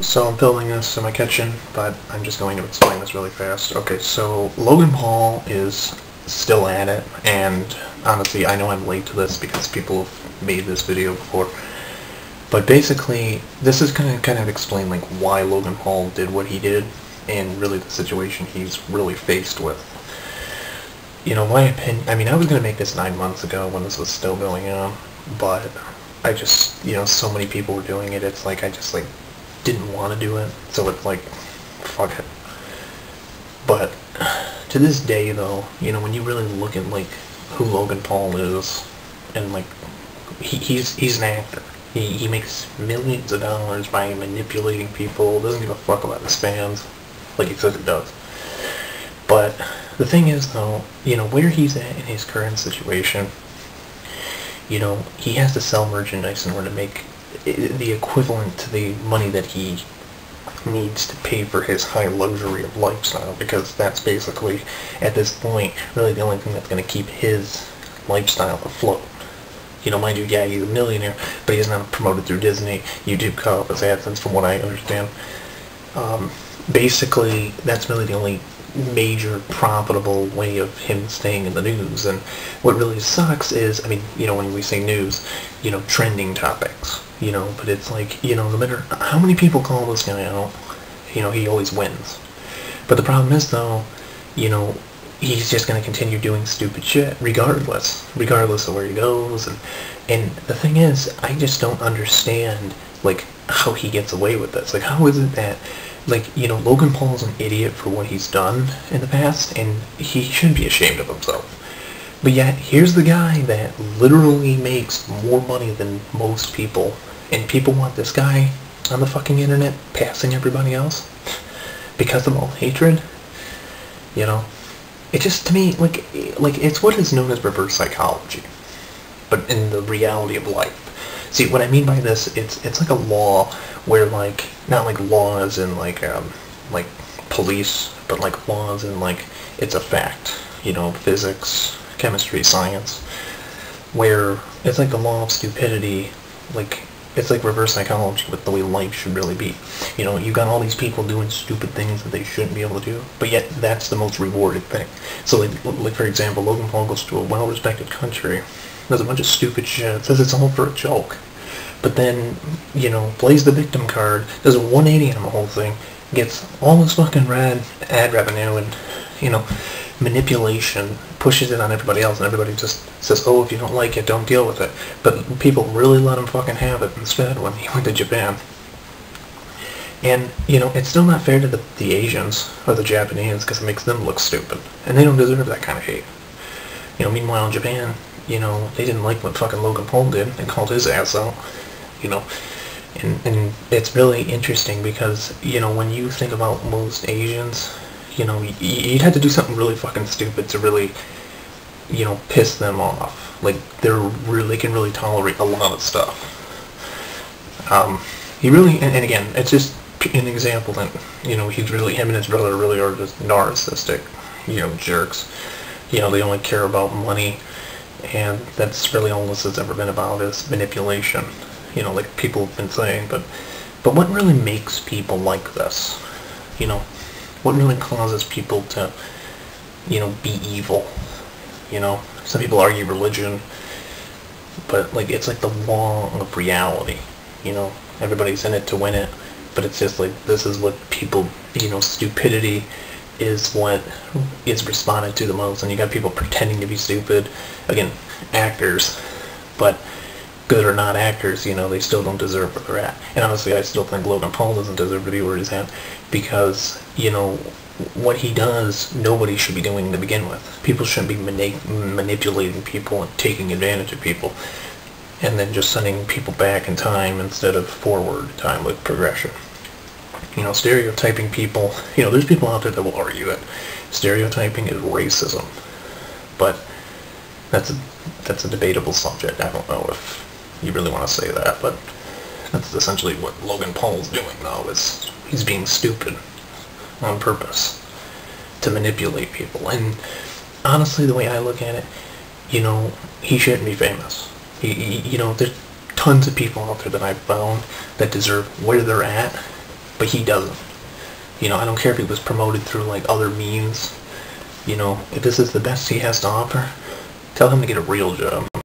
So I'm filming this in my kitchen, but I'm just going to explain this really fast. Okay, so Logan Paul is still at it, and honestly, I know I'm late to this because people have made this video before. But basically, this is going to kind of explain like why Logan Paul did what he did, and really the situation he's really faced with. You know, my opinion, I mean, I was going to make this 9 months ago when this was still going on, but I just, you know, so many people were doing it, it's like I just like didn't want to do it, so it's like, fuck it. But to this day though, you know, when you really look at like who Logan Paul is, and like he's an actor. He makes millions of dollars by manipulating people, doesn't give a fuck about his fans, like he says he does. But the thing is though, you know, where he's at in his current situation, you know, he has to sell merchandise in order to make the equivalent to the money that he needs to pay for his high luxury of lifestyle, because that's basically, at this point, really the only thing that's going to keep his lifestyle afloat. You know, mind you, yeah, he's a millionaire, but he's not promoted through Disney. YouTube cut off his AdSense, from what I understand. Basically, that's really the only major profitable way of him staying in the news. And what really sucks is, I mean, you know, when we say news, you know, trending topics, you know, but it's like, you know, no matter how many people call this guy out, you know, he always wins. But the problem is though, you know, he's just going to continue doing stupid shit regardless of where he goes. And the thing is, I just don't understand like how he gets away with this. Like, how is it that, like, you know, Logan Paul's an idiot for what he's done in the past, and he shouldn't be ashamed of himself. But yet, here's the guy that literally makes more money than most people, and people want this guy on the fucking internet passing everybody else because of all hatred. You know, it just, to me, like it's what is known as reverse psychology, but in the reality of life. See, what I mean by this, it's like a law where, like, not like laws in like police, but like laws in like it's a fact, you know, physics, chemistry, science, where it's like the law of stupidity. Like, it's like reverse psychology with the way life should really be. You know, you've got all these people doing stupid things that they shouldn't be able to do, but yet that's the most rewarded thing. So like for example, Logan Paul goes to a well-respected country, does a bunch of stupid shit, says it's all for a joke, but then, you know, plays the victim card, does a 180 on the whole thing, gets all this fucking ad revenue and, you know, manipulation, pushes it on everybody else, and everybody just says, oh, if you don't like it, don't deal with it. But people really let him fucking have it instead when he went to Japan. And, you know, it's still not fair to the Asians or the Japanese, because it makes them look stupid, and they don't deserve that kind of hate. You know, meanwhile in Japan, you know, they didn't like what fucking Logan Paul did and called his ass out, you know. And it's really interesting because, you know, when you think about most Asians, you know, you'd have to do something really fucking stupid to really, you know, piss them off. Like, they can really tolerate a lot of stuff. He really, and again, it's just an example that, you know, he's really, him and his brother really are just narcissistic, you know, jerks. You know, they only care about money, and that's really all this has ever been about, is manipulation. You know, like people have been saying, but what really makes people like this? You know, what really causes people to, you know, be evil? You know, some people argue religion, but like it's like the law of reality. You know, everybody's in it to win it, but it's just like, this is what people, you know, stupidity is what is responded to the most, and you got people pretending to be stupid. Again, actors, but good or not actors, you know, they still don't deserve where they're at. And honestly, I still think Logan Paul doesn't deserve to be where he's at, because, you know, what he does, nobody should be doing to begin with. People shouldn't be manipulating people and taking advantage of people, and then just sending people back in time instead of forward time with progression. You know, stereotyping people, you know, there's people out there that will argue it. Stereotyping is racism. But that's a debatable subject. I don't know if you really want to say that, but that's essentially what Logan Paul's doing now, is he's being stupid on purpose to manipulate people. And honestly, the way I look at it, you know, he shouldn't be famous. You know, there's tons of people out there that I've found that deserve where they're at but he doesn't. You know, I don't care if he was promoted through like other means. You know, if this is the best he has to offer, tell him to get a real job.